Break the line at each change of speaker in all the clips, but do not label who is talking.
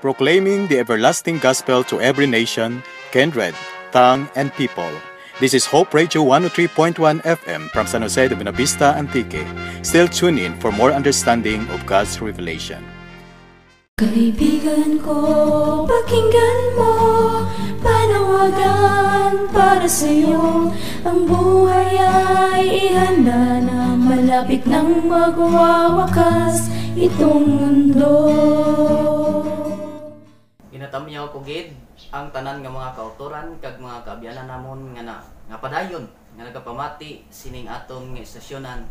proclaiming the everlasting gospel to every nation, kindred, tongue, and people. This is Hope Radio 103.1 FM from San Jose de Buenavista, Antique. Still tune in for more understanding of God's revelation.
Kaibigan ko, pakinggan mo, panawagan para sa'yo. Ang buhay ay ihanda na, malapit nang magwawakas itong mundo.
Inatamyaw ko gid ang tanan nga mga kautoran kag mga kaabyanan namon nga padayon nga nagapamati sining aton nga estasyonan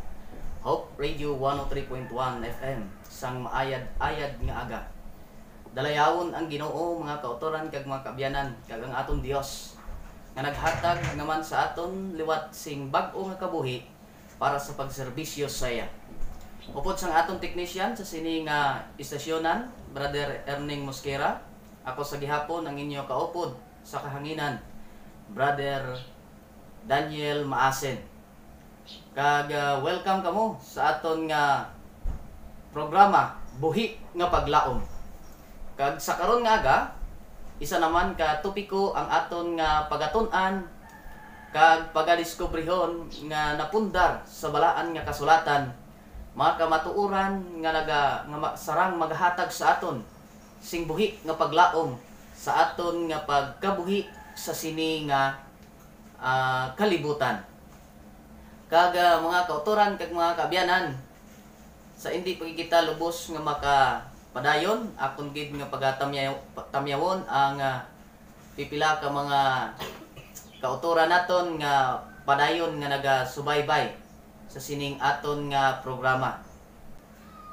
Hope Radio 103.1 FM sang maayad-ayad nga aga. Dalayawon ang Ginoo mga kautoran kag mga kaabyanan kag ang aton Dios nga naghatag naman sa aton liwat sing bag-o nga kabuhi para sa pagserbisyo sa iya. Upod sang aton technician sa sining estasyonan, Brother Erning Mosquera. Ako sa gihapon ang inyo kaupod sa kahanginan, Brother Daniel Maasen. Kag welcome kamo sa aton nga programa Buhi nga Paglaom. Kag sa karon nga aga, isa naman ka topiko ang aton nga pagatun-an kag pagadiskubrihon nga napundar sa balaan nga kasulatan, mga kamatuoran nga sarang maghatag sa aton sing buhi nga paglaom sa aton nga pagkabuhi sa sini nga kalibutan. Kag mga kautoran kag mga kaabyanan, sa hindi pagkikita lubos nga makapadayon, akon gid nga pagatamyawon ang pipila ka mga kautoran naton nga padayon nga nagasubaybay sa sining aton nga programa.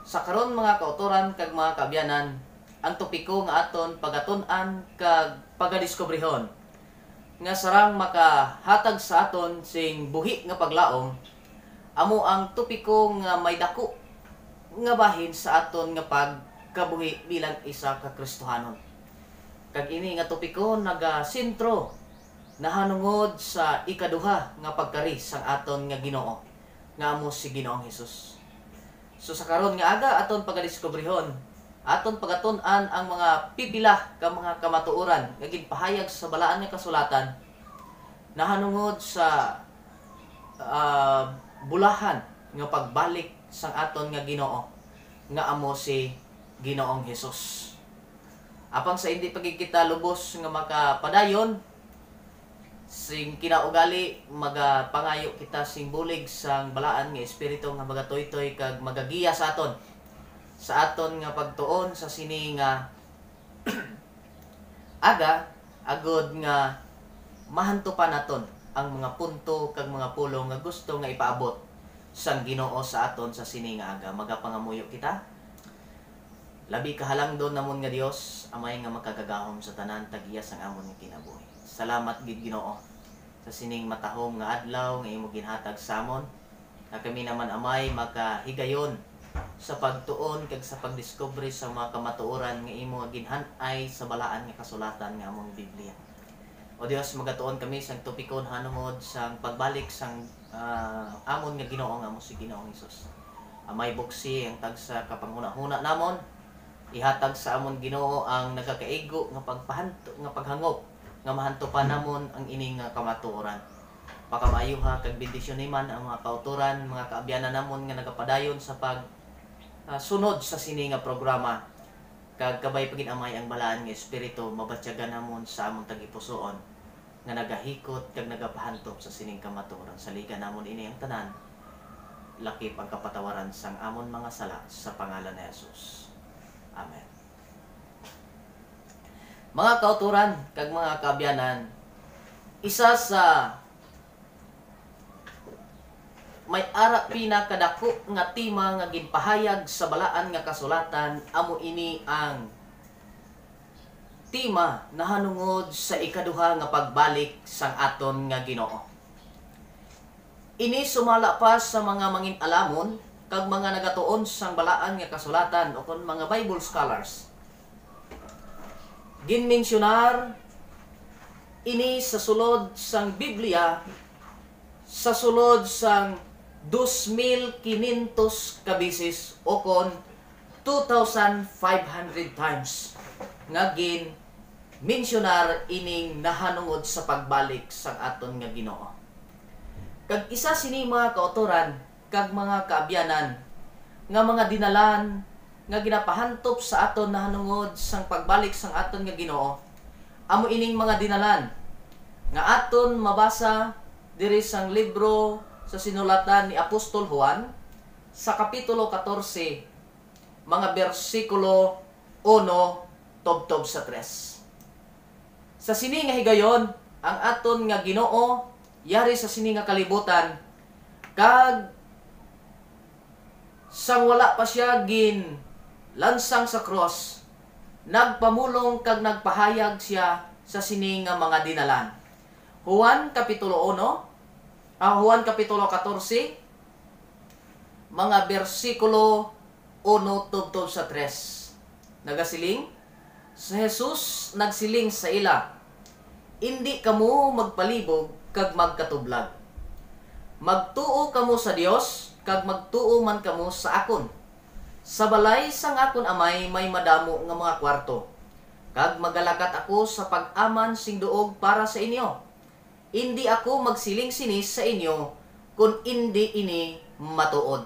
Sa karon mga kautoran kag mga kaabyanan, ang topiko nga aton pagatun-an kag pagadiskubrihon nga sarang makahatag sa aton sing buhi nga paglaom, amo ang topiko nga may dako nga bahin sa aton nga pagkabuhi bilang isa ka Kristohanon. Kag ini nga topiko nagasentro nahanungod sa ikaduha nga pagkari sang aton nga Ginoo nga amo si Ginoong Hesus. So sa karon nga aga aton pagadiskubrihon, aton pagatun-an ang mga pipila ka mga kamatuoran nga ginpahayag sa balaan nga kasulatan nahanungod sa bulahan nga pagbalik sang aton nga Ginoo nga amo si Ginoong Hesus. Apang sa hindi pagkikita lubos nga makapadayon sing kinaugali magapangayo kita sing bulig sang balaan nga espiritu nga magatoytoy kag magagiya sa aton nga pagtuon sa sini nga aga agod nga mahantupan naton ang mga punto kag mga pulong nga gusto nga ipaabot sang Ginoo sa aton sa sini nga aga. Magapangamuyo kita. Labi kahalangdon namon nga Dios, amay nga makagagahom sa tanan tagiya sang amon nga kinabuhi. Salamat gid Ginoo sa sining matahom nga adlaw nga imo ginhatag sa amon. Na kami naman amay makahigayon sa pagtuon kag sa pagdiskubre sa mga kamatuoran nga imo ginhan-ay sa balaan nga kasulatan nga among Biblia. O Dios, magatuon kami sang topikon hanungod sang pagbalik sang amon nga Ginoo nga amo si Ginoong Hesus. Amay buksi ang tagsa kapanghuna-huna namon, ihatag sa amon Ginoo ang nagakaigo nga paghangop nga mahantupan namon ang ining nga kamatuoran. Pakamayuha kag bendisyon man ang mga kautoran, mga kaabyanan namon nga nagapadayon sa sunod sa sini nga programa kag kabay paginamay ang balaan nga espiritu mabatyagan namon sa among tagipusoon nga nagahikot kag nagapahantop sa sining kamatuoran. Saligan namon ini ang tanan, lakip ang kapatawaran sang amon mga sala sa pangalan ni Jesus. Amen. Mga kauturan kag mga kaabyanan, isa sa may ara pinakadako nga tema nga ginpahayag sa balaan nga kasulatan, amo ini ang tema nahanungod sa ikaduha nga pagbalik sang aton nga Ginoo. Ini sumala pa sa mga mangin-alamon kag mga nagatuon sang balaan nga kasulatan o kon mga Bible scholars. Ginmensyonar ini sa sulod sang Biblia sa sulod sang 2,500 kabisis o kon 2,500 times nga gin mensyonar ining nahanungod sa pagbalik sang aton nga Ginoo. Kag isa sini mga kautoran kag mga kaabyanan nga mga dinalan nga ginapahantop sa aton nahanungod sang pagbalik sang aton nga Ginoo. Amo ining mga dinalan nga aton mabasa diri sang libro sa sinulatan ni Apostol Juan sa kapitulo 14 mga bersikulo 1 tubtob sa 3. Sa sini nga higayon ang aton nga Ginoo yari sa sini nga kalibutan kag sang wala pa siya gin lansang sa cross, nagpamulong kag nagpahayag siya sa sini nga mga dinalan. Juan kapitulo 14 mga bersikulo 1 tubtob sa 3. Nagasiling sa Jesus nagsiling sa ila, "Indi kamo magpalibog kag magkatublag. Magtuo kamo sa Dios kag magtuo man kamo sa akon. Sa balay sang akon amay may madamo nga mga kwarto. Kag magalakat ako sa pag-aman sing duog para sa inyo. Indi ako magsiling sinis sa inyo kun indi ini matuod."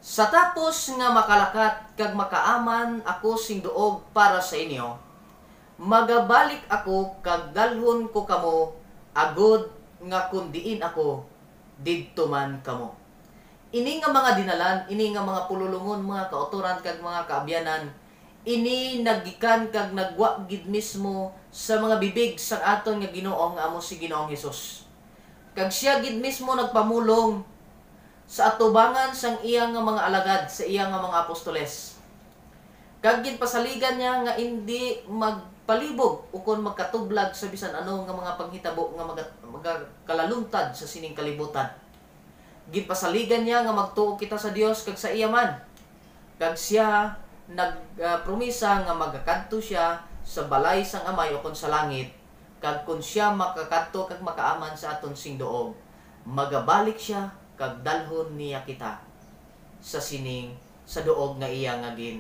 Sa tapos nga makalakat kag makaaman ako sing duog para sa inyo, magabalik ako kag dalhon ko kamo agod nga kun diin ako didto man kamo. Ini nga mga dinalan, ini nga mga pululungon, mga kautoran kag mga kaabyanan, ini naggikan kag nagwa gid mismo sa mga bibig sang aton nga Ginoo nga amo si Ginoong Hesus. Kag siya gid mismo nagpamulong sa atubangan sang iyang nga mga alagad, sa iyang nga mga apostoles. Kag ginpasaligan niya nga hindi magpalibog ukon magkatublag sa bisan ano nga mga panghitabo nga magkalaluntad sa sining kalibutan. Ginpasaligan niya nga magtuo kita sa Dios kag sa iya man. Kag siya nagpromisa nga magakadto siya sa balay sang amay ukon sa langit. Kag kun siya makakadto kag makaaman sa aton sing duog, magabalik siya kag dalhon niya kita sa sining sa duog nga iya nga gin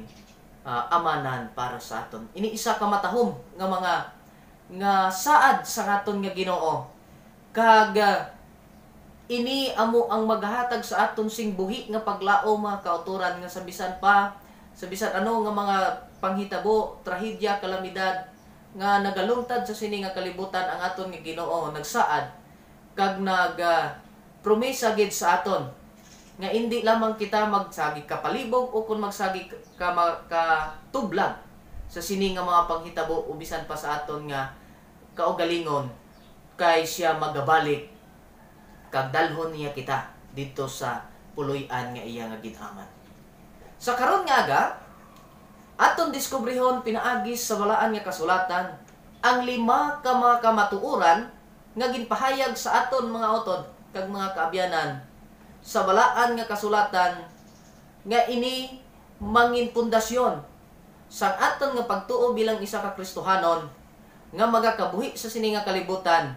amanan para sa aton. Ini isa ka matahom nga mga nga saad sa aton nga Ginoo. Kag ini amo ang maghatag sa aton sing buhi nga paglaom mga kauturan nga sa bisan ano nga mga panghitabo, trahedya, kalamidad nga nagalungtad sa sining nga kalibutan, ang aton nga Ginoo nagsaad kag promesa gid sa aton nga hindi lamang kita magsagi kapalibog o kung magsagi katublag sa sini nga mga panghitabo ubisan pa sa aton nga kaugalingon, kay siya magabalik kag dalhon niya kita dito sa puloy-an nga iya nga ginaman. Sa karon nga aga aton diskubrihon pinaagis sa balaan nga kasulatan ang 5 ka mga kamatuoran nga ginpahayag sa aton mga utod kag mga kaabyanan sa balaan nga kasulatan nga ini mangin pundasyon sang aton nga pagtuo bilang isa ka Kristohanon nga magakabuhi sa sini nga kalibutan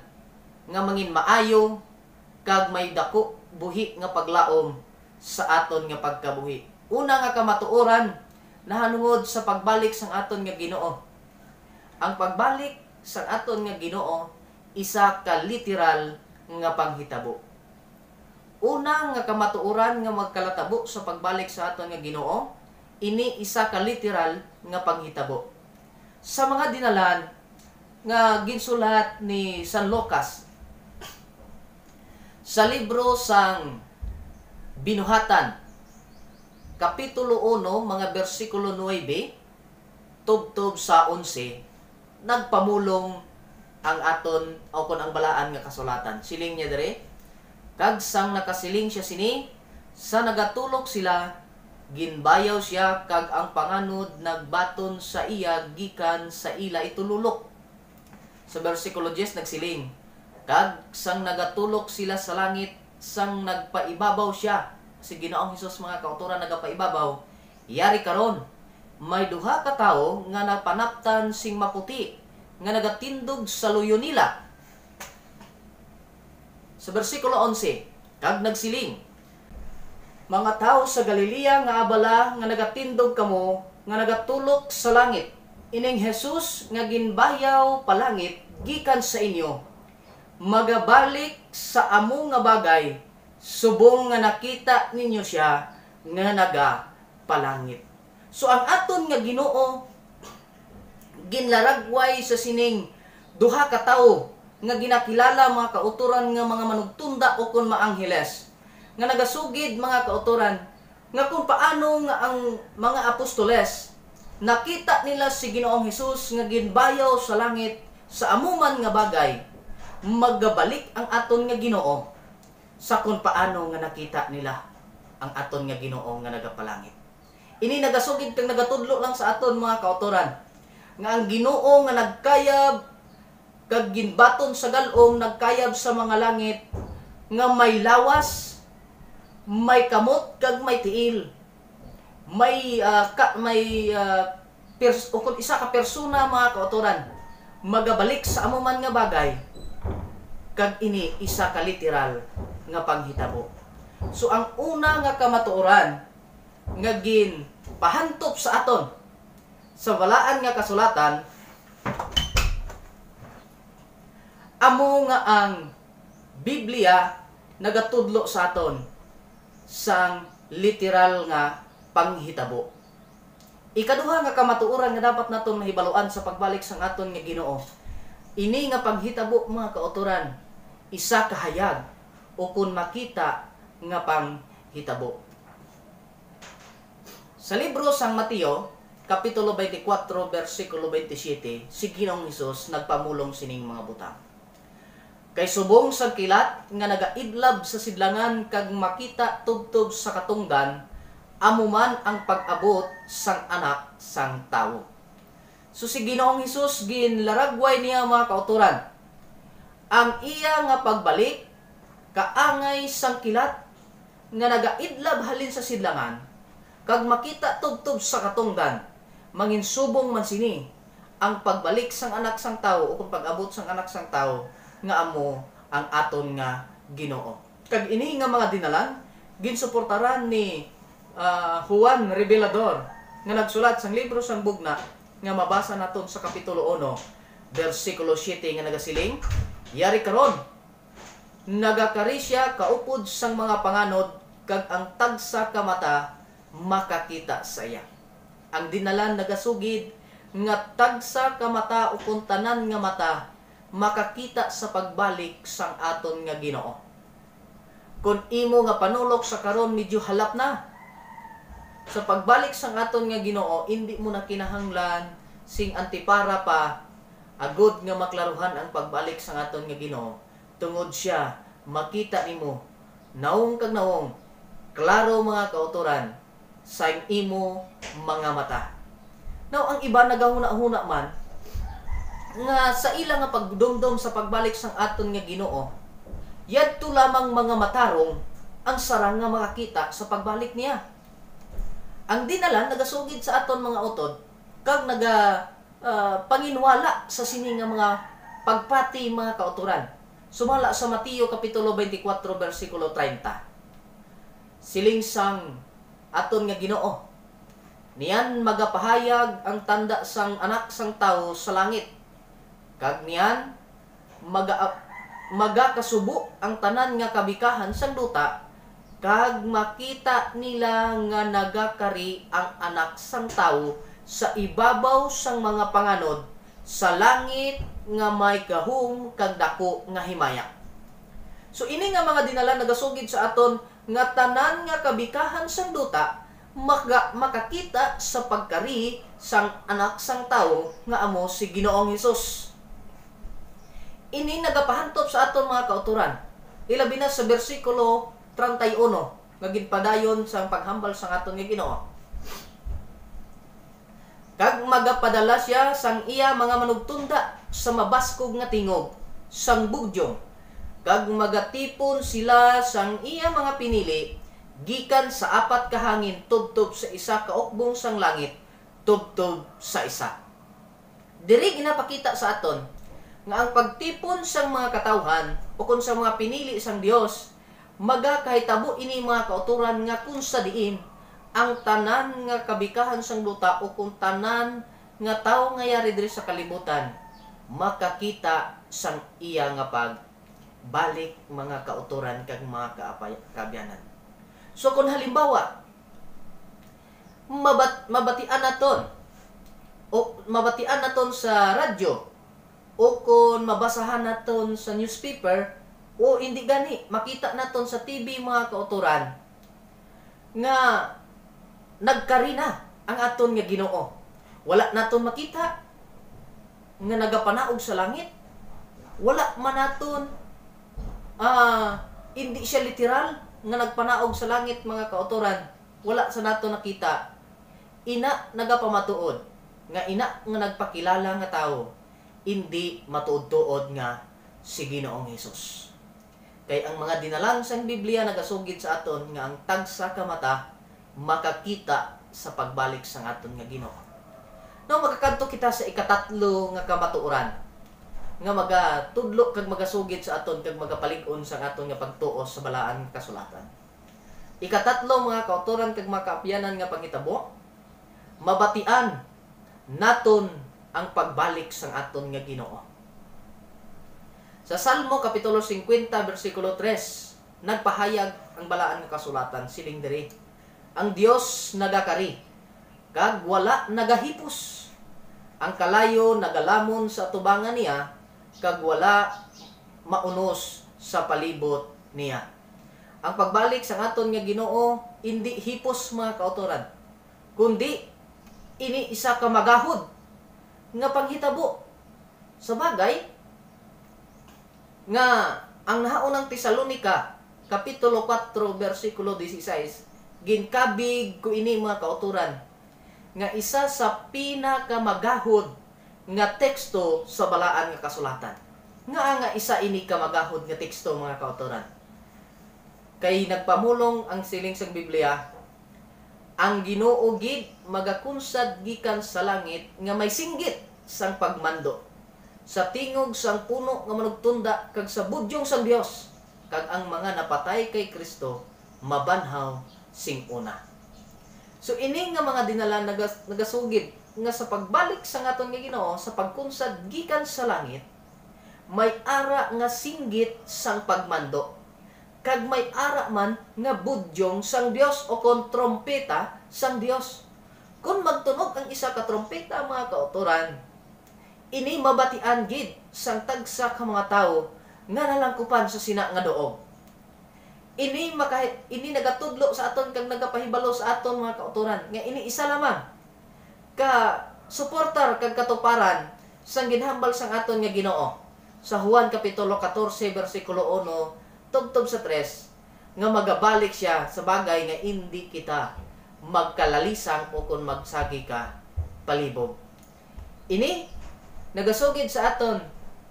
nga mangin maayo kag may dako buhi nga paglaom sa aton nga pagkabuhi. Una nga kamatuoran nahanungod sa pagbalik sang aton nga Ginoo. Ang pagbalik sang aton nga Ginoo isa ka literal nga panghitabo. Una nga kamatuoran nga magkalatabo sa pagbalik sa aton nga Ginoo, ini isa ka literal nga panghitabo. Sa mga dinalan nga ginsulat ni San Lucas sa libro sang Binuhatan kapitulo 1 mga bersikulo 9 tubtob sa 11, nagpamulong ang aton o kon ang balaan nga kasulatan. Siling niya dire, kag sang nakasiling siya sini, sa nagatulok sila, ginbayaw siya, kag ang panganod nagbaton sa iya gikan sa ila itululok. Sa versikulo 10 nagsiling, kag sang nagatulok sila sa langit, sang nagpaibabaw siya, si Ginoong Hesus mga kauturan nagapaibabaw, yari karon, may duha ka tawo nga napanaptan sing maputi, nga nagatindog sa luyo nila. Sa bersikulo 11, kag nagsiling, mga tao sa Galilea nga abala nga nagatindog kamo, nga nagatulok sa langit, ining Jesus nga ginbayaw palangit gikan sa inyo, magabalik sa amo nga bagay, subong nga nakita ninyo siya nga naga palangit. So ang aton nga Ginoo ginlaragway sa sining duha ka tawo nga ginakilala mga kauturan nga mga manugtunda o kun maangheles, nga nagasugid mga kauturan nga kung paano nga ang mga apostoles nakita nila si Ginoong Hesus nga ginbayaw sa langit sa amuman nga bagay, magabalik ang aton nga Ginoo sa kung paano nga nakita nila ang aton nga Ginoo nga nagapalangit. Ini nagasugid kang nagatudlo lang sa aton mga kauturan nga ang Ginoo nga nagkayab kag ginbaton sa galong, nagkayab sa mga langit nga may lawas, may kamot kag may tiil, may isa ka persona mga kauturan, magabalik sa amuman nga bagay, kag ini isa ka literal nga panghitabo. So ang una nga kamatuoran nga gin pahantop sa aton sa balaan nga kasulatan, amo nga ang Biblia nagatudlo sa aton sang literal nga panghitabo. Ikaduha nga kamatuoran nga dapat naton mahibaluan sa pagbalik sang aton nga Ginoo, ini nga panghitabo mga kauturan, isa kahayag o kun makita nga panghitabo. Sa libro sang Mateo, Kapitulo 24, versikulo 27, si Ginoong Hesus nagpamulong sining mga butang. Kay subong sa kilat nga nagaidlab sa sidlangan kag makita tubtob sa katunggan, amuman ang pag-abot sang anak sang tawo. So si Ginoong Hesus ginlaragway niya mga kauturan, ang iya nga pagbalik kaangay sang kilat nga nagaidlab halin sa sidlangan kag makita tubtob sa katunggan, manginsubong man sini ang pagbalik sang anak sang tawo o kung pag-abot sang anak sang tawo nga amo ang aton nga Ginoo. Kag ini nga mga dinalan ginsuportaran ni Juan Revelador nga nagsulat sang libro sang bugna nga mabasa naton sa kapitulo 1 versikulo 7 nga nagasiling, yari karon nagakari siya kaupod sang mga panganod kag ang tagsa ka mata makakita sa iya. Ang dinalan nagasugid nga tagsa ka mata o kung tanan nga mata makakita sa pagbalik sang aton nga Ginoo. Kung imo nga panulok sa karon medyo halap na sa pagbalik sang aton nga Ginoo, hindi mo na kinahanglan sing antipara pa agud nga maklaruhan ang pagbalik sang aton nga Ginoo, tungod siya makita nimo naong kag naong klaro mga kauturan sa imo mga mata. Now ang iba nagahuna-huna man nga sa ilang nga pagdumdum sa pagbalik sang aton nga Ginoo, yadto lamang mga matarong ang sarang nga makakita sa pagbalik niya. Ang dinalan nagasugid sa aton mga utod kag panginwala sa sini nga mga pagpati mga kauturan. Sumala sa Mateo Kapitulo 24 versikulo 30. Siling sang aton nga Ginoo, niyan magapahayag ang tanda sang anak sang tawo sa langit, kag niyan magakasubo ang tanan nga kabikahan sang duta, kag makita nila nga nagakari ang anak sang tawo sa ibabaw sang mga panganod sa langit nga may gahom kag dako nga himaya. So ini nga mga dinala nagasugid sa aton nga tanan nga kabikahan sang duta makakita sa pagkari sang anak sang tawo nga amo si Ginoong Hesus. Ini nagapahantop sa aton mga kauturan, ilabi na sa bersikulo 31 nga ginpadayon sang paghambal sang aton nga Ginoo. Kag magapadala siya sang iya mga manugtunda sa mabaskog nga tingog sang bugyong, kag magatipon sila sang iya mga pinili gikan sa apat ka hangin tubtob sa isa ka ukbong sang langit tubtob sa isa. Diri ginapakita sa aton nga ang pagtipon sang mga katawhan o kun sa mga pinili sang Dios magakahitabo ini mga kauturan nga kung sa diin ang tanan nga kabikahan sang duta o kung tanan
nga tawo nga yari diri sa kalibutan makakita sang iya nga pagbalik mga kauturan kag mga kaabyanan. So kung halimbawa mabatian naton sa radyo o kung mabasahan naton sa newspaper o hindi gani makita naton sa TV mga kauturan nga nagkarina ang aton nga Ginoo. Wala naton makita nga nagapanaog sa langit. Wala man naton hindi siya literal nga nagpanaog sa langit mga kauturan. Wala sa naton nakita. Ina nagapamatuod nga ina nga nagpakilala nga tao hindi matuod-tuod nga si Ginoong Hesus. Kay ang mga dinalang sang Biblia nagasugid sa aton nga ang tagsa ka mata makakita sa pagbalik sang aton nga Ginoo. No magakadto kita sa ikatatlo nga kamatuoran nga magatudlo kag magasugid sa aton kag magapalig-on sa aton nga pagtuos sa balaan nga kasulatan. Ikatatlo mga kauturan kag mga kaapyanan nga panghitabo, mabatian naton ang pagbalik sang aton nga Ginoo. Sa Salmo kapitulo 50 bersikulo 3, nagpahayag ang balaan nga kasulatan siling diri. Ang Dios nagakari kag wala nagahipos. Ang kalayo nagalamon sa tubangan niya kag wala maunos sa palibot niya. Ang pagbalik sa aton nga Ginoo hindi hipos mga kauturan, kundi ini isa ka magahod nga panghitabo. Sa bagay nga ang nahaunang Tesalonika kapitulo 4 bersikulo 16 ginkabig ko ini mga kauturan nga isa sa pinakamagahod nga teksto sa balaan nga kasulatan. Nga isa ini kamagahod nga teksto mga kauturan. Kay nagpamulong ang siling sang Biblia, ang Ginoo gid magakunsad gikan sa langit nga may singgit sang pagmando sa tingog sang puno nga manugtunda kag sa budyong sang Dios kag ang mga napatay kay Kristo mabanhaw sing una. So ini nga mga dinala nagasugid nga sa pagbalik sa aton nga Ginoo sa pagkunsad gikan sa langit may ara nga singgit sang pagmando kag may ara man nga budyong sang Dios o kon trompeta sang Dios. Kung magtunog ang isa ka trompeta mga kauturan, ini mabatian gid sang tagsa ka mga tawo nga nalangkupan sa sina nga doog. Ini nagatudlo sa aton kag nagapahibalo sa aton mga kauturan nga ini isa lamang ka suportar kag katuparan sang ginhambal sang aton nga Ginoo. Sa Juan kapitulo 14 bersikulo 1 tubtob sa 3 nga magabalik siya sa bagay nga hindi kita magkalalisang o kung magsagi ka palibog. Ini nagasugid sa aton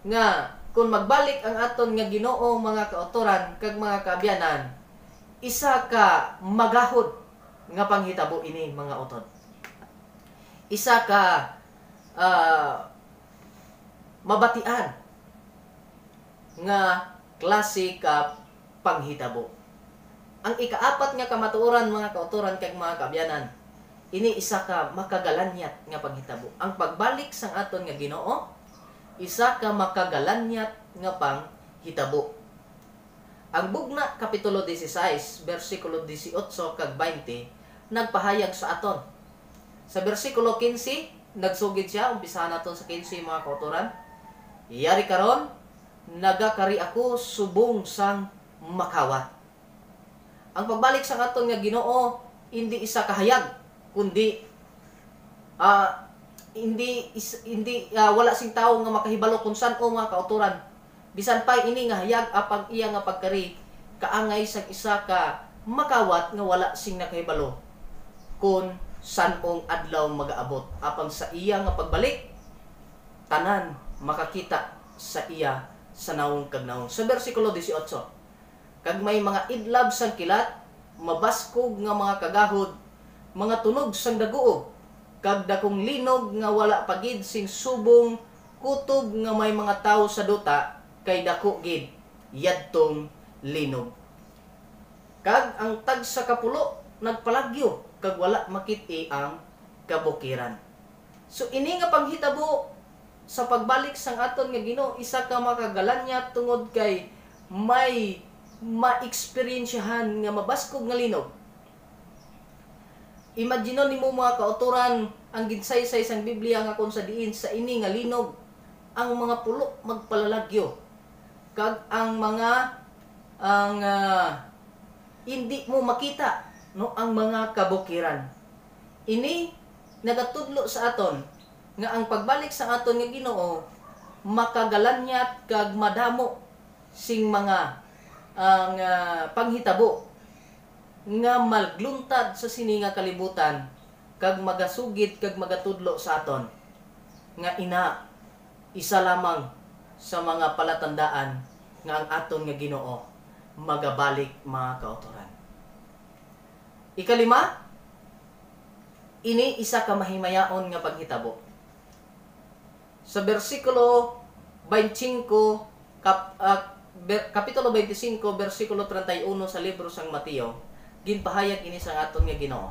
nga kung magbalik ang aton nga Ginoo mga kauturan kag mga kaabyanan, isa ka magahod nga panghitabo ini mga utod. Isa ka mabatian nga klase ka panghitabo. Ang ikaapat nga kamatuoran mga kauturan kag mga kaabyanan, ini isa ka makagalanyat nga panghitabo. Ang pagbalik sang aton nga Ginoo isa ka makagalanyat nga panghitabo. Ang Bugna kapitulo 16 bersikulo 18 kag 20 nagpahayag sa aton. Sa bersikulo 15 nagsugid siya, umpisahan naton sa 15 mga kauturan. Iyari karon nagakari ako subong sang makawat. Ang pagbalik sa aton nga Ginoo hindi isa kahayag kundi wala sing tawo nga makahibalo kung saan o mga kauturan. Bisan pa ini nga hayag apang iya nga pagkari kaangay sang isa ka makawat nga wala sing nakahibalo kung sanong adlaw magaabot. Apang sa iya nga pagbalik tanan makakita sa iya sa naong kag naong. Sa bersikulo 18 kag may mga idlab sang kilat, mabaskog nga mga kagahod, mga tunog sang daguog, kag dakong linog nga wala pagid sing subong kutob nga may mga tawo sa duta kay dako gid yadtong linog. Kag ang tag sa kapulo nagpalagyo kag wala makit-i ang kabukiran. So ini nga panghitabo sa pagbalik sang aton nga Ginoo, isa ka makagalanya tungod kay may ma-experiensyahan nga mabaskog nga linog. Imagine nimo mga kauturan ang ginsaysay sang Biblia nga kung sa diin sa ini nga linog ang mga pulo magpalalagyo kag ang mga hindi mo makita no ang mga kabukiran. Ini nagatudlo sa aton nga ang pagbalik sa aton nga Ginoo makagalanyat kag madamo sing mga ang panghitabo nga magluntad sa sini nga kalibutan kag magasugid kag magatudlo sa aton nga isa lamang sa mga palatandaan nga ang aton nga Ginoo magabalik mga kauturan. Ikalima, ini isa ka mahimayaon nga paghitabo. Sa bersikulo 25 kapitulo 25 bersikulo 31 sa libro sang Mateo, ginpahayag ini sa aton nga Ginoo.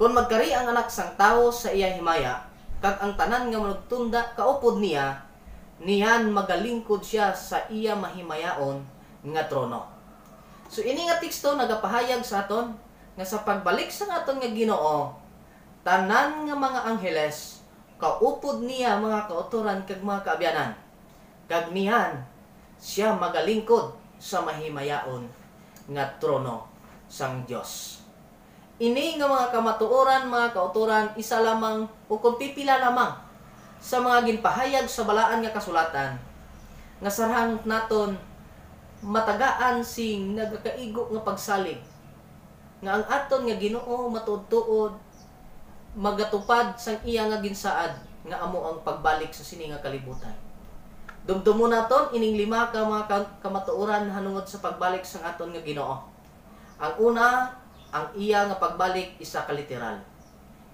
Kung magkari ang anak sang tawo sa iya himaya, kag ang tanan nga manugtunda kaupod niya, niyan magalingkod siya sa iya mahimayaon nga trono. So ini nga teksto nagapahayag sa aton nga sa pagbalik sa aton nga Ginoo, tanan nga mga angheles kaupod niya mga kauturan kag mga kaabyanan, kag niyan siya magalingkod sa mahimayaon nga trono sang Dios. Ini nga mga kamatuoran, mga kauturan, isa lamang o kung pipila lamang sa mga ginpahayag sa balaan nga kasulatan nga sarang naton matagaan sing nagakaigo nga pagsalig nga ang aton nga Ginoo matuod-tuod magatupad sang iya nga ginsaad nga amo ang pagbalik sa sini nga kalibutan. Dumdumo naton ining lima ka mga kamatuoran hanungod sa pagbalik sang aton nga Ginoo. Ang una, ang iya nga pagbalik isa ka literal.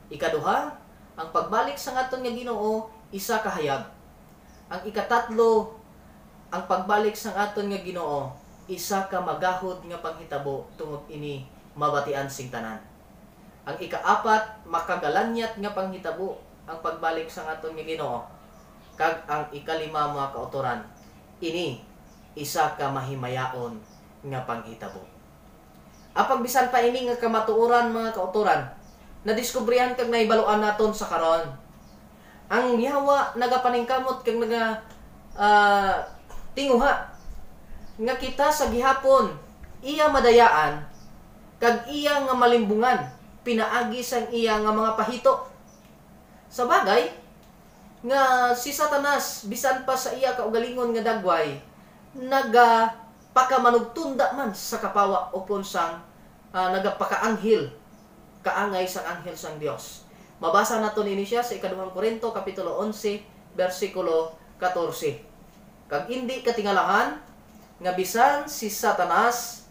Ikaduha, ang pagbalik sa aton nga Ginoo isa ka hayag. Ang ikatatlo, ang pagbalik sa aton nga Ginoo isa ka magahod nga panghitabo tungod ini mabatian sing tanan. Ang ikaapat, makagalanyat nga panghitabo ang pagbalik sa aton nga Ginoo. Kag ang ikalima mga kauturan, ini isa ka mahimayaon nga panghitabo. Apang bisan pa ini nga kamatuoran mga kauturan, nadiskubrihan kag naibaluan naton sa karon. Ang Yawa nagapaningkamot kag tinguha nga kita sa gihapon iya madayaan kag iya nga malimbungan pinaagi sang iya nga mga pahito. Sa bagay nga si Satanas bisan pa sa iya kaugalingon nga dagway nagapakamанugtunda man sa kapawa upon sang nagapakaanghel kaangay sang anghel sang Dios. Mabasa naton ini siya sa ikaduhang Korinto kapitulo 11 bersikulo 14. Kag hindi katingalahan nga bisan si Satanas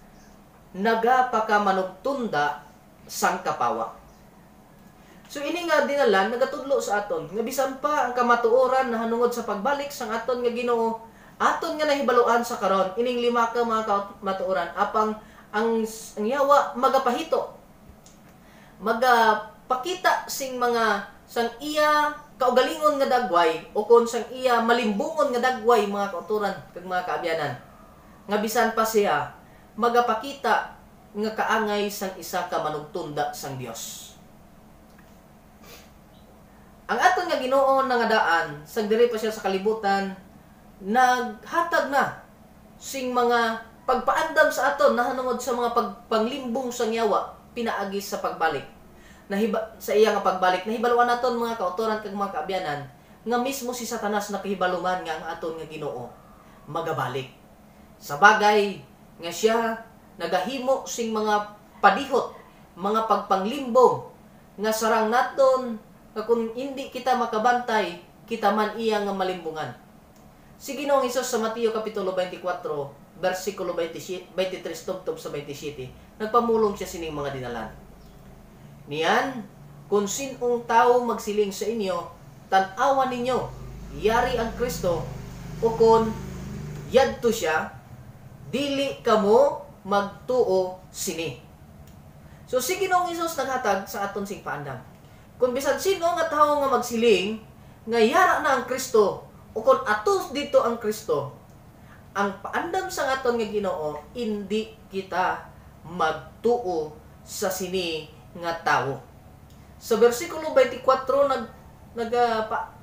nagapakamанugtunda sang kapawa. So ini nga dinalan nagatudlo sa aton nga bisan pa ang kamatuoran na hanungod sa pagbalik sang aton nga Ginoo, aton nga nahibaluan sa karon ining lima ka mga kamatuoran apang ang Yawa magapahito magapakita sing mga sang iya kaugalingon nga dagway o kon sang iya malimbungon nga dagway mga kauturan kag mga kaabyanan nga bisan pa siya magapakita nga kaangay sang isa ka manugtunda sang Dios. Ang aton nga Ginoo nga daan sang diri pa siya sa kalibutan naghatag na sing mga pagpaandam sa aton nahanungod sa mga pagpanglimbong sang Yawa pinaagi sa pagbalik sa iya nga pagbalik. Nahibaluan naton mga kauturan kag mga kaabyanan nga mismo si Satanas nakahibaluman nga ang aton nga Ginoo magabalik. Sa bagay nga siya nagahimo sing mga padihot, mga pagpanglimbong nga sarang naton nga kung hindi kita makabantay, kita man iya nga malimbungan. Si Ginoong Hesus sa Mateo kapitulo 24, bersikulo 23 tubtob sa 27, nagpamulong siya sining mga dinalan. Niyan, kung sinong tao magsiling sa inyo, tan-awan ninyo, yari ang Kristo, o kung yadto siya, dili kamo magtuo sini. So si Ginoong Hesus naghatag sa aton sing paandam. Kung bisan sino nga tawo nga magsiling nga yara na ang Kristo o kung atos dito ang Kristo, ang paandam sa aton nga Ginoo, hindi kita magtuo sa sini nga tawo. Sa versikulo 24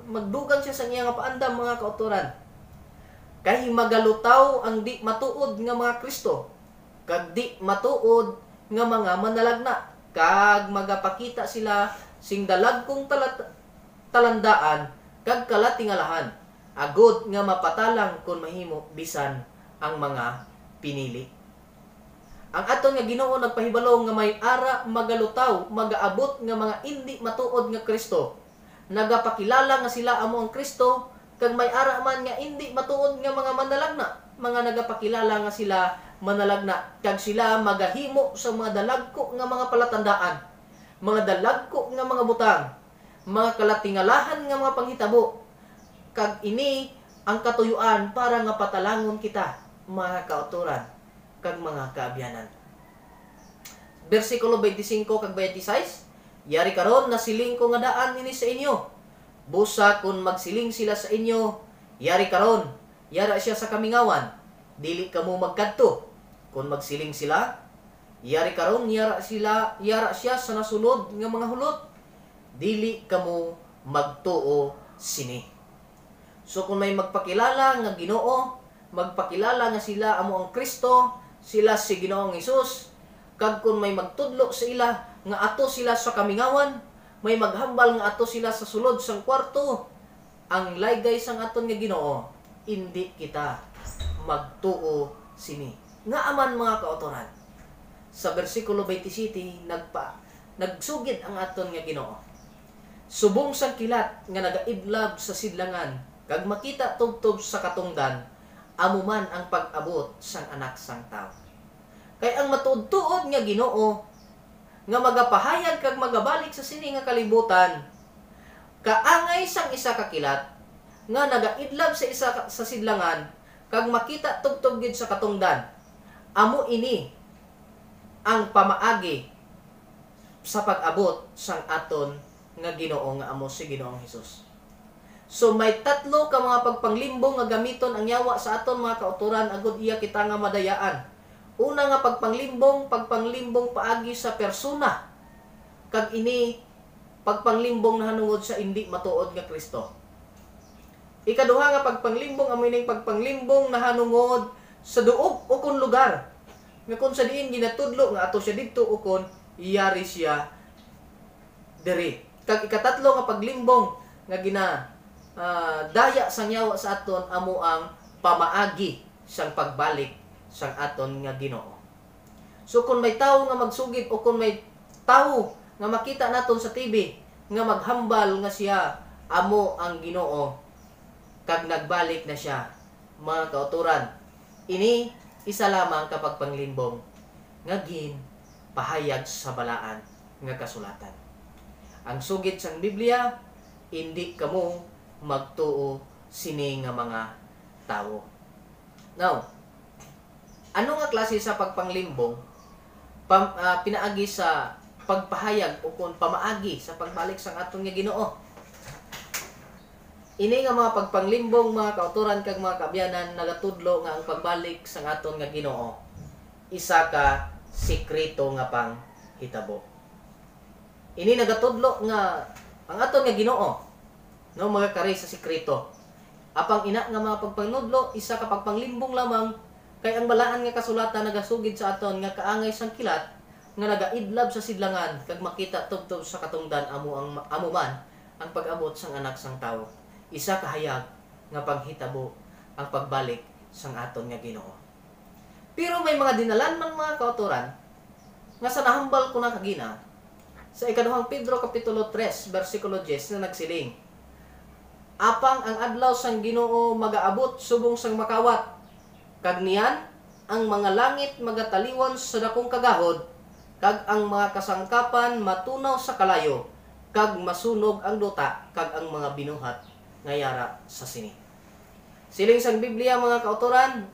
magdugang siya sa iya nga paandam, mga kauturan. Kay magalutaw ang di matuod nga mga Kristo, kag di matuod nga mga manalagna, kag magapakita sila sing dalagkong talandaan kag kalatingalahan, agod nga mapatalang kun mahimo bisan ang mga pinili. Ang aton nga Ginoo nagpahibalo nga may ara magalutaw, magaabot nga mga indi matuod nga Kristo. Nagapakilala nga sila amo ang Kristo, kag may ara man nga indi matuod nga mga manalagna, mga nagapakilala nga sila manalagna, kag sila magahimo sa mga dalagko nga mga palatandaan, mga dalagko nga mga butang, mga kalatingalahan nga mga panghitabo, kag ini ang katuyuan para nga patalangon kita, mga kauturan kag mga kaabyanan. Versikulo 25 kag 26, yari karon nasiling ko nga daan ini sa inyo, busa kun magsiling sila sa inyo, yari karon, yara siya sa kamingawan, dili kamo magkadto. Kun magsiling sila, yari karon, yara siya sa nasunod nga mga hulot, dili kamo magtuo sini. So kung may magpakilala nga Ginoo, magpakilala nga sila amo ang Kristo, sila si Ginoong Hesus, kag kung may magtudlo sa ila nga ato sila sa kamingawan, may maghambal nga ato sila sa sulod sang kwarto, ang laygay sang aton nga Ginoo, hindi kita magtuo sini. Nga aman, mga kautoran, sa versikulo 27 nagsugid ang aton nga Ginoo. Subong sang kilat nga nagaidlab sa sidlangan, kag makita tubtob sa katungdan, amo man ang pag-abot sang anak sang tao. Kay ang matuod-tuod nga Ginoo nga magapahayag kag magabalik sa sini nga kalibutan, kaangay sang isa ka kilat nga nagaidlab sa isa sa sidlangan, kag makita tubtob gid sa katungdan, amo ini ang pamaagi sa pag-abot sang aton nga Ginoo nga amo si Ginoong Hesus. So may tatlo ka mga pagpanglimbong nga gamiton ang yawa sa aton, mga kauturan, agud iya kita nga madayaan. Una nga pagpanglimbong paagi sa persona, kag ini pagpanglimbong na hanungod sa hindi matuod nga Kristo. Ikaduha nga pagpanglimbong amo ining pagpanglimbong na hanungod sa duog o kun lugar, nga kung sa diin ginatudlo nga ato siya didto o kun iyari siya diri. Kag ikatatlo nga paglimbong nga daya sang yawa sa aton, amo ang pamaagi sang pagbalik sang aton nga Ginoo. So kung may tawo nga magsugid o kung may tawo nga makita naton sa TV nga maghambal nga siya amo ang Ginoo, kag nagbalik na siya, mga kauturan, ini isa lamang kapag panglimbong nga pahayag sa balaan nga kasulatan. Ang sugid sang Biblia, hindi kamo magtuo sini nga mga tawo. Now, ano nga klase sa pagpanglimbong pinaagi sa pagpahayag o kung pamaagi sa pagbalik sang aton nga Ginoo? Ini nga mga pagpanglimbong, mga kauturan kag mga kaabyanan, nagatudlo nga ang pagbalik sang aton nga Ginoo isa ka sikreto nga pang hitabo. Ini nagatudlo nga ang aton nga Ginoo, no, mga kari sa sikreto. Apang ina nga mga pagpangnudlo, isa ka pagpanglimbong lamang, kay ang balaan nga kasulatan nagasugid sa aton nga kaangay sang kilat nga nagaidlab sa sidlangan, kag makita tubtob sa katungdan amo man ang pag-abot sang anak sang tawo. Isa kahayag nga panghitabo ang pagbalik sang aton nga Ginoo. Pero may mga dinalan man, mga kauturan, nga sa nahambal ko na kagina sa ikaduhang Pedro kapitulo 3 versikulo 10 na nagsiling, apang ang adlaw sang Ginoo magaabot subong sang makawat, kag niyan ang mga langit magataliwan sa dakong kagahod, kag ang mga kasangkapan matunaw sa kalayo, kag masunog ang duta, kag ang mga binuhat ngayara sa sini. Siling sang Biblia, mga kauturan,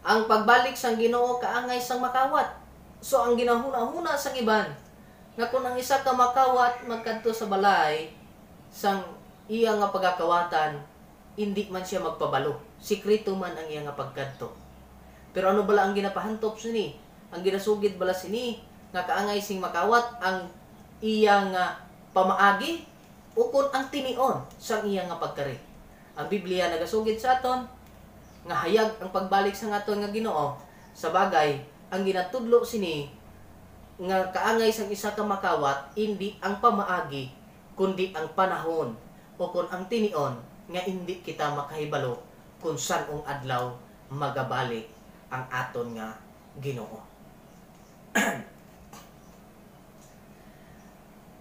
ang pagbalik sang Ginoo kaangay sang makawat. So ang ginahuna-huna sang iban nga kung ang isa ka makawat magkadto sa balay sang iya nga pagakawatan, hindi man siya magpabalo. Sikreto man ang iya nga pagkadto. Pero ano bala ang ginapahantop sini? Ang ginasugid bala sini nga kaangay sing makawat ang iya nga pamaagi ukon ang tinion sang iya nga pagkari. Ang Biblia nagasugid sa aton nga hayag ang pagbalik sa aton nga Ginoo. Sa bagay, ang ginatudlo sini nga kaangay sang isa ka makawat hindi ang pamaagi kundi ang panahon o kun ang tinion nga hindi kita makahibalo kung sanong adlaw magabalik ang aton nga Ginoo.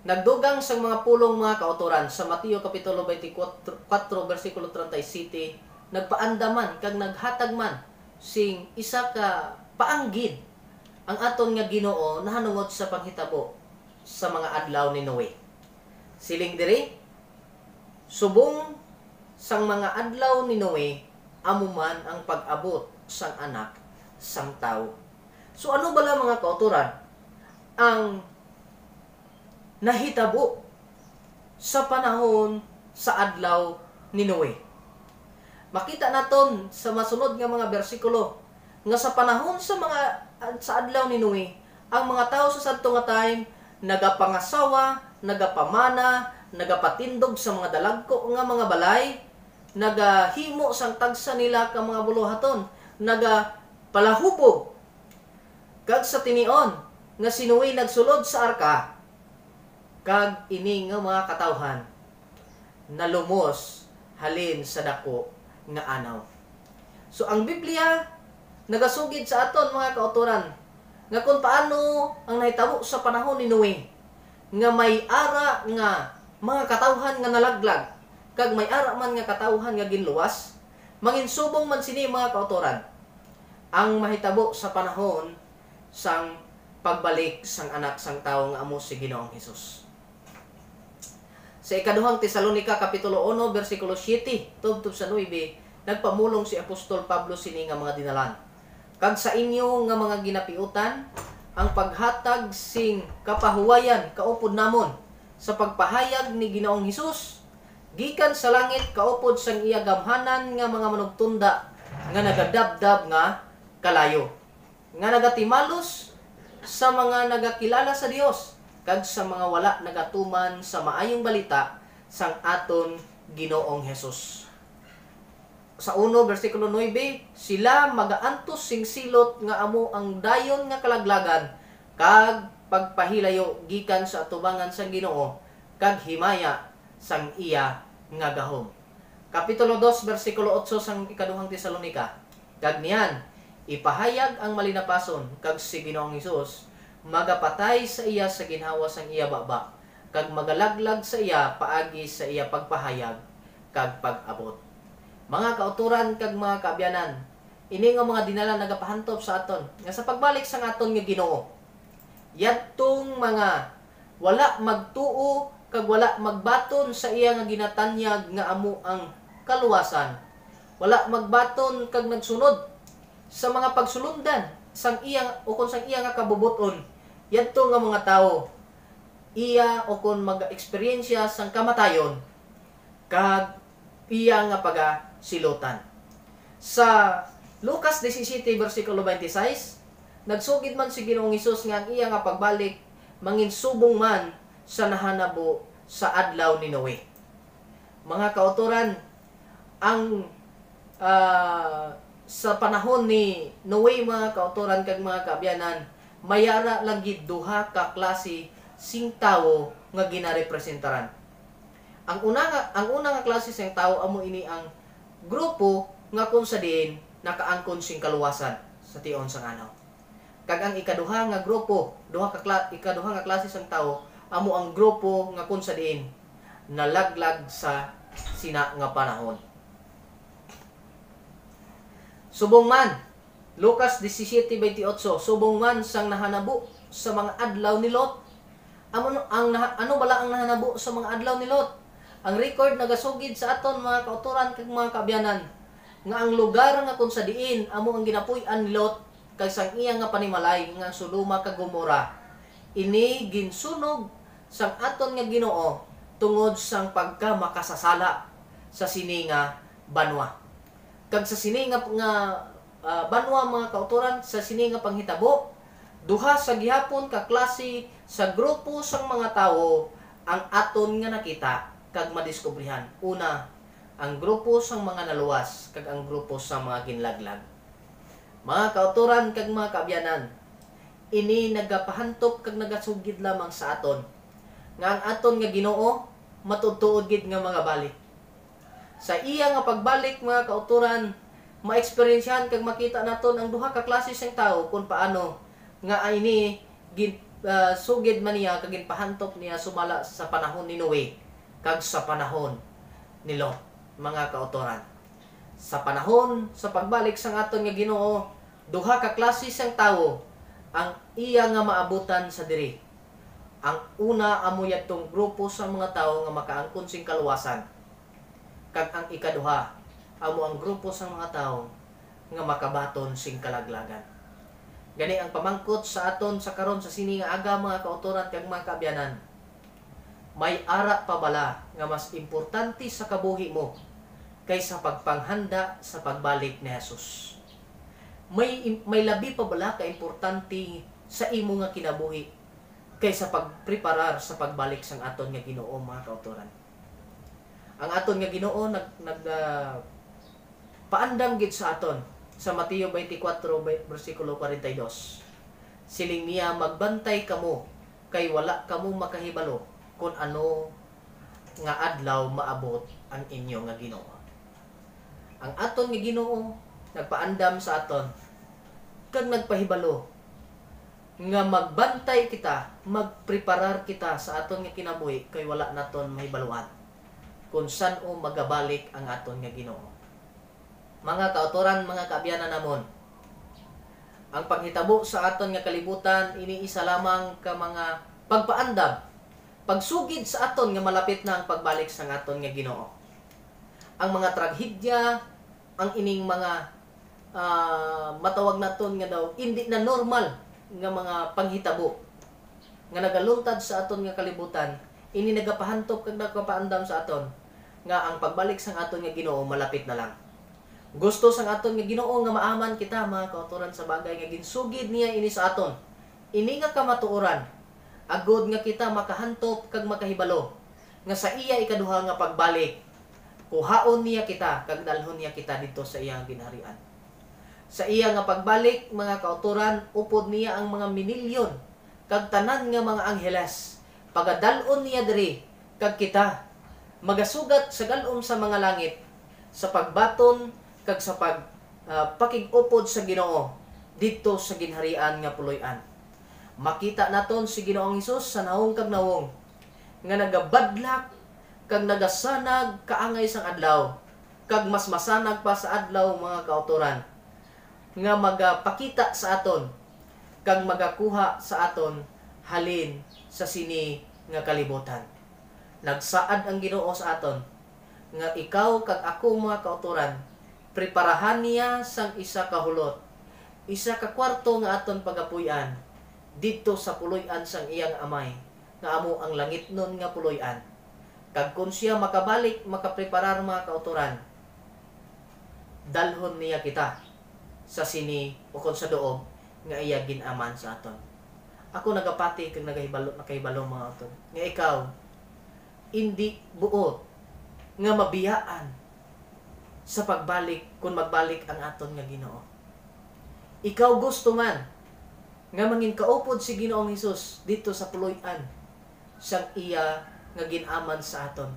Nagdugang sa mga pulong mga kautoran sa Mateo Kapitulo 24 versikulo 37, nagpaandaman kag naghatag man sing isa ka paanggid ang aton nga Ginoo nahanungod sa panghitabo sa mga adlaw ni Noe. Siling diri, subong sang mga adlaw ni Noe, amo man ang pag-abot sang anak sang tao. So ano bala mga kautoran ang nahitabo sa panahon sa adlaw ni Noe? Makita naton sa masunod nga mga bersikulo nga sa panahon sa adlaw ni Noe, ang mga tao sa sadto nga time nagapangasawa, nagapamana, nagapatindog sa mga dalagko nga mga balay, nagahimo sang tagsa nila ka mga buluhaton, nagapalahubog kag sa tinion nga si Noe nagsulod sa arka, kag ini nga mga katawhan nalumos halin sa dako nga anaw. So ang Biblia nagasugid sa aton mga kautoran nga kung paano ang nahitabo sa panahon ni Noe, nga may ara nga mga katawhan nga nalaglag, kag may ara man nga katawhan nga ginluwas, manginsubong man sini mga kautoran ang mahitabo sa panahon sang pagbalik sang anak sang tawo nga amo si Ginoong Hesus. Sa ikaduhang Tesalonika Kapitulo 1 versikulo 7 tubtob sa 9, nagpamulong si Apostol Pablo sini nga mga dinalan. Kag sa inyo nga mga ginapiutan, ang paghatag sing kapahuwayan kaupod namon sa pagpahayag ni Ginoong Hesus gikan sa langit kaupod sang iya gamhanan nga mga manugtunda nga nagadabdab nga kalayo, nga nagatimalos sa mga nagakilala sa Dios kag sa mga wala nagatuman sa maayong balita sang aton Ginoong Hesus. Sa 1 versikulo 9, sila magaantos sing silot nga amo ang dayon nga kalaglagan kag pagpahilayo gikan sa atubangan sang Ginoo kag himaya sang iya nga gahom. Kapitulo 2 versikulo 8 sang ikaduhang Tesalonika, kag niyan ipahayag ang malinapason kag si Ginoong Hesus magapatay sa iya sa ginhawa sang iya baba, kag magalaglag sa iya paagi sa iya pagpahayag kag pag-abot. Mga kauturan kag mga kaabyanan, ini nga mga dinala nagapahantop sa aton nga sa pagbalik sa aton nga Ginoo, yadtong mga wala magtuo kag wala magbaton sa iya nga ginatanyag nga amo ang kaluwasan, wala magbaton kag nagsunod sa mga pagsulundan sang iya o kon sang iya nga kabubuton, yadto nga mga tao iya o kon mag-eksperyensya sang kamatayon kag iya nga pagasilutan. Sa Lucas 17 versikulo 26, nagsugid man si Ginoong Hesus nga ang iya nga pagbalik manginsubong man sa nahanabo sa adlaw ni Noe. Mga kauturan, ang sa panahon ni Noe mga kauturan kag mga kaabyanan, mayara lang gid duha ka klase sing tawo nga ginarepresentaran. Ang una nga klase sing tawo amo ini ang grupo nga kung sa diin nakaangkon sing kaluwasan sa tion sang anaw. Kag ang ikaduha nga grupo, ikaduha nga klase sang tawo amo ang grupo nga kung sa diin nalaglag sa sina nga panahon. Subong man Lucas 17:28, subong man sang nahanabo sa mga adlaw ni Lot. Ano bala ang nahanabo sa mga adlaw ni Lot? Ang record nagasugid sa aton mga kauturan kag mga kaabyanan nga ang lugar nga kung sa diin amo ang ginapuy-an ni Lot kag sang iya nga panimalay nga Sodoma kag Gomora, ini ginsunog sang aton nga Ginoo tungod sang pagka makasasala sa sini nga banwa. Kag sa sini nga banwa mga kauturan, sa sini nga panghitabo, duha sa gihapon ka klase sa grupo sang mga tawo ang aton nga nakita kag madiskubrihan. Una, ang grupo sang mga naluwas kag ang grupo sang mga ginlaglag. Mga kauturan kag mga kaabyanan, ini nagapahantop kag nagasugid lamang sa aton nga ang aton nga Ginoo matutuod gid nga mga balik. Sa iya nga pagbalik mga kauturan, ma-experiencehan kag makita naton ang duha ka klase sang tawo kung paano nga ini sugid man niya kag ginpahantop niya sumala sa panahon ni Noe kag sa panahon ni Lot. Mga kauturan, sa panahon sa pagbalik sang aton nga Ginoo, duha ka klase sang tawo ang iya nga maabutan sa diri. Ang una amo yadtong grupo sa mga tawo nga makaangkon sing kaluwasan. Kag ang ikaduha amo ang grupo sa mga tawo nga makabaton sing kalaglagan. Gani ang pamangkot sa aton sa karon sa sini nga aga mga kauturan kag mga kaabyanan. May ara pa bala nga mas importante sa kabuhi mo kaysa pagpanghanda sa pagbalik ni Jesus? May labi pa bala ka importante sa imo nga kinabuhi kaysa pagpreparar sa pagbalik sang aton nga Ginoo mga kauturan? Ang aton nga Ginoo paandam gid sa aton sa Mateo 24 versikulo 42. Siling niya, magbantay kamo kay wala kamo makahibalo kung ano nga adlaw maabot ang inyo nga Ginoo. Ang aton nga Ginoo nagpaandam sa aton kag nagpahibalo nga magbantay kita, magpreparar kita sa aton nga kinabuhi kay wala naton mahibaluan kung saan o magabalik ang aton nga Ginoo. Mga kauturan, mga kaabyanan namon, ang paghitabo sa aton nga kalibutan iniisa lamang ka mga pagpaandam, pagsugid sa aton nga malapit na ang pagbalik sa aton nga Ginoo. Ang mga tragedya, ang ining mga matawag naton nga daw hindi na normal nga mga panghitabo nga nagaluntad sa aton nga kalibutan, ini nagapahantop kag nagpapaandam sa aton nga ang pagbalik sa aton nga Ginoo malapit na lang. Gusto sang aton nga Ginoo nga maaman kita mga kauturan sa bagay nga ginsugid niya ini sa aton. Ini nga kamatuoran agod nga kita makahantop kag makahibalo nga sa iya ikaduha nga pagbalik kuhaon niya kita kag dalhon niya kita dito sa iyang ginharian. Sa iya nga pagbalik mga kauturan, upod niya ang mga minilyon kag tanan nga mga angheles, pagadalon niya diri kag kita magasugat sa galom sa mga langit sa pagbaton kag sa pakig-upod sa Ginoo dito sa ginharian nga puloy-an. Makita naton si Ginoong Hesus sa nawong kag nawong nga nagabadlak kag nagasanag kaangay sang adlaw kag mas masanag pa sa adlaw mga kauturan nga magapakita sa aton kag magakuha sa aton halin sa sini nga kalibutan. Nagsaad ang Ginoo sa aton nga ikaw kag ako mga kauturan, preparahan niya sang isa ka hulot, isa ka kwarto nga aton pagapuy-an dito sa puloy-an sang iyang amay nga amo ang langit nun nga puloy-an. Kag kung siya makabalik, makapreparar mga kauturan, dalhon niya kita sa sini o kung sa doob nga iya ginaman sa aton. Ako nagapati kag nakahibalo mga aton nga ikaw hindi buot nga mabiyaan sa pagbalik kung magbalik ang aton nga Ginoo. Ikaw gusto man nga mangin kaupod si Ginoong Hesus dito sa puloy-an sang iya nga ginaman sa aton.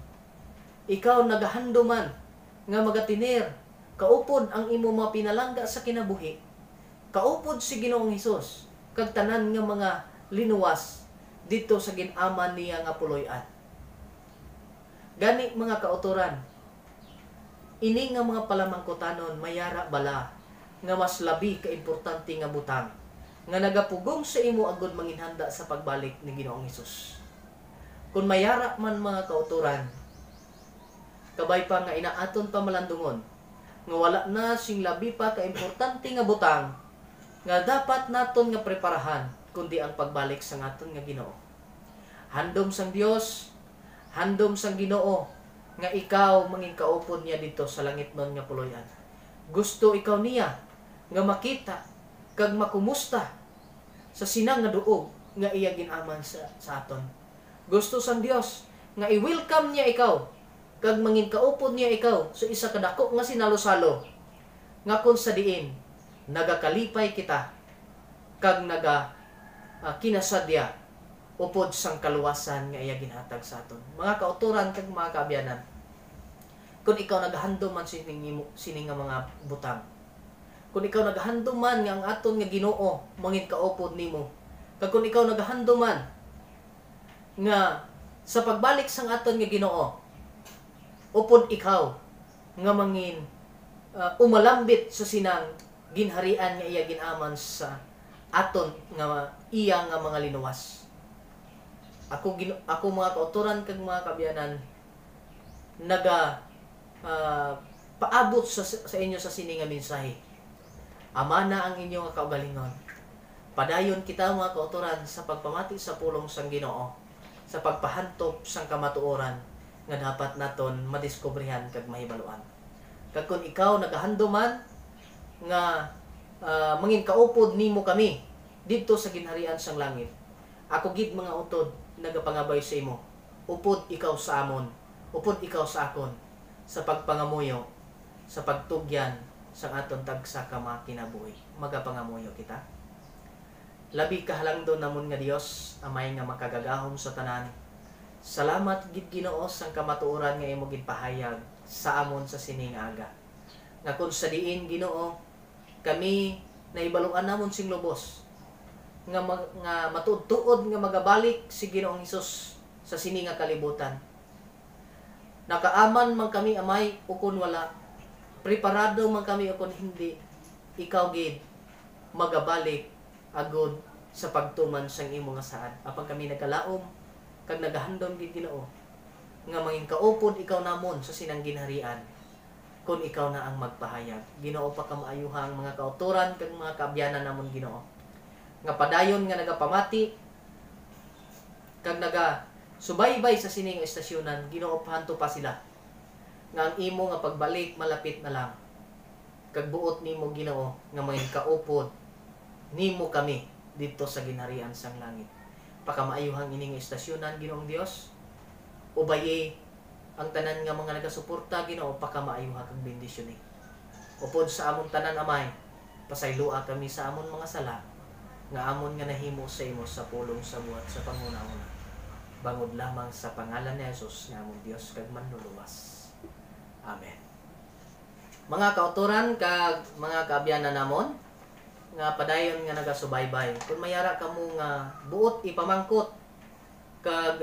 Ikaw nagahando man nga magatinir kaupod ang imo mga pinalangga sa kinabuhi. Kaupod si Ginoong Hesus kag tanan nga mga linuwas dito sa ginaman niya nga puloy-an. Gani mga kauturan, ini nga mga palamangkutanon mayara bala nga mas labi ka importante nga butang nga nagapugong sa imo agud manginhanda sa pagbalik ni Ginoong Hesus. Kung mayara man mga kauturan, kabay pa nga inaaton pa malandungon nga wala na sing labi pa ka importante nga butang nga dapat naton nga preparahan kundi ang pagbalik sang aton nga Ginoo. Handom sang Dios, handom sang Ginoo nga ikaw mangin kaupod niya dito sa langit nun nga puloy-an. Gusto ikaw niya nga makita kag makumusta sa sinang nga duog nga iya ginaman sa aton. Gusto sang Dios nga i-welcome niya ikaw kag mangin kaupod niya ikaw sa isa ka dako nga sinalo-salo nga kun sa diin nagakalipay kita kag kinasadya upod sang kaluwasan nga iya ginhatag sa aton. Mga kauturan kag mga kaabyanan, kung ikaw nagahando man sining nga mga butang, kung ikaw nagahando man nga ang aton nga Ginoo mangin kaupod nimo, kag kung ikaw nagahando man nga sa pagbalik sang aton nga Ginoo upod ikaw nga mangin umalambit sa sinang ginharian nga iya ginaman sa aton nga iya nga mga linuwas. Ako mga kauturan kag mga kaabyanan paabot sa inyo sa sini nga mensahe. Amana ang inyo nga kaugalingon. Padayon kita mga kauturan sa pagpamati sa pulong sang Ginoo, sa pagpahantop sang kamatuoran nga dapat naton madiskubrihan kag mahibaluan. Kag kung ikaw nagahando man nga mangin kaupod nimo kami didto sa ginharian sang langit, ako gid mga utod nagapangabay sa imo, upod ikaw sa amon, upod ikaw sa akon, sa pagpangamuyo, sa pagtugyan sang aton tagsa ka mga kinabuhi. Magapangamuyo kita. Labi kahalangdon namon nga Dios, amay nga makagagahom sa tanan. Salamat gid Ginoo sang kamatuoran nga imo ginpahayag sa amon sa sining aga. Nga kun sa diin Ginoo, kami naibaluan namon sing lubos nga matuod-tuod nga magabalik si Ginoong Hesus sa sini nga kalibutan. Nakaaman man kami amay ukon wala, preparado man kami ukon hindi, ikaw gid magabalik agud sa pagtuman sang imo nga saad. Apang kami nagkalaom kag nagahandom gid Ginoo nga mangin kaupod ikaw namon sa sinang ginharian kung ikaw na ang magpahayag. Ginoo pa ka maayuhang mga kauturan kag mga kaabyanan namon Ginoo nga padayon nga nagapamati kag subaybay sa sining estasyonan. Ginoo pahanto pa sila nga ang imo nga pagbalik malapit na lang, kag buot nimo Ginoo nga mangin kaupod nimo kami dito sa ginharian sang langit. Pakamaayuhang ining estasyonan Ginoong Dios, ubaye ang tanan nga mga nagasuporta Ginoo, pakamaayuha kag bendisyon ni upod sa amon tanan amay. Pasaylua kami sa amon mga sala nga amon nga nahimo sa imo sa pulong sa buhat sa panguna-una. Bangod lamang sa pangalan ni Jesus nga amon Dios kag manluluwas. Amen. Mga kauturan kag mga kaabyanan namon nga padayon nga nagasubaybay, kung mayara kamo nga buot ipamangkot kag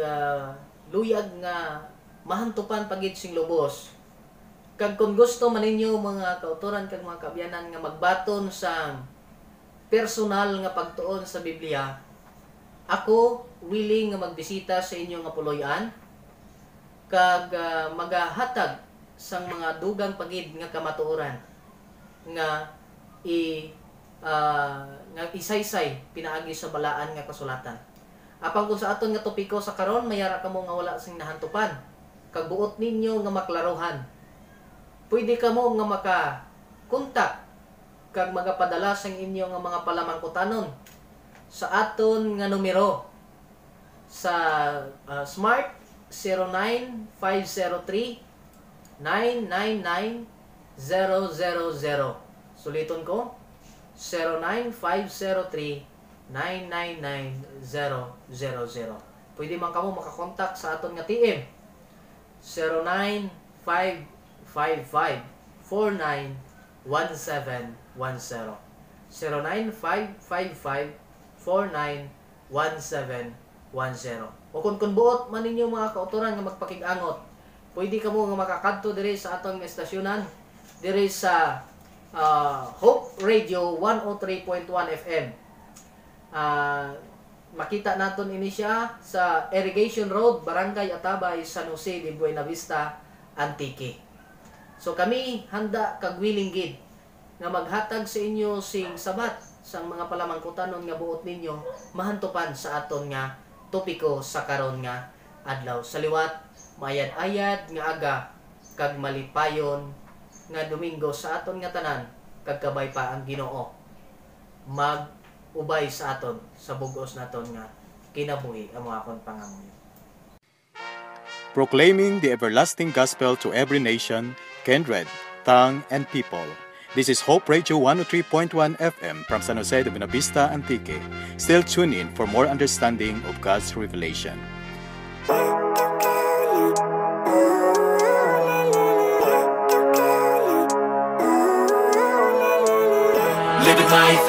luyag nga mahantupan pagid sing lubos, kag kung gusto man ninyo mga kauturan kag mga kaabyanan nga magbaton sa personal nga pagtuon sa Biblia, ako willing nga magbisita sa inyo nga puloy-an kag magahatag sang mga dugang pagid nga kamatuoran nga isaysay pinaagi sa balaan nga kasulatan. Apang kung sa aton nga topiko sa karon mayara kamo nga wala sing nahantupan kag buot ninyo nga maklaruhan, pwede kamo nga maka-kontak kag magapadala sang inyo nga mga palamangkutanon sa aton nga numero sa Smart 09503 999 000. Suliton ko, 09503-999-000. Pwede man kamo makakontak sa aton nga TM 09555491710. 09555491710. O kung buot man ninyo mga kauturan nga magpakig-angot, pwede kamo nga makakadto diri sa atong estasyonan diri sa Hope Radio 103.1 FM. Makita naton ini siya sa Irrigation Road, Barangay Atabay, San Jose de Buena Vista, Antique. So kami handa kag willing gid nga maghatag sa inyo sing sabat sang mga palamangkutanon nga buot ninyo mahantupan sa aton nga topiko sa karon nga adlaw. Sa liwat, mayad-ayad nga aga kag malipayon nga Domingo sa aton nga tanan kag kabay pa ang Ginoo mag-ubay sa aton sa bugos naton nga kinabuhi ang mga akong pangamuyo.
Proclaiming the everlasting gospel to every nation, kindred, tongue, and people. This is Hope Radio 103.1 FM from San Jose de Buena Vista, Antique. Still tune in for more understanding of God's revelation.
Living life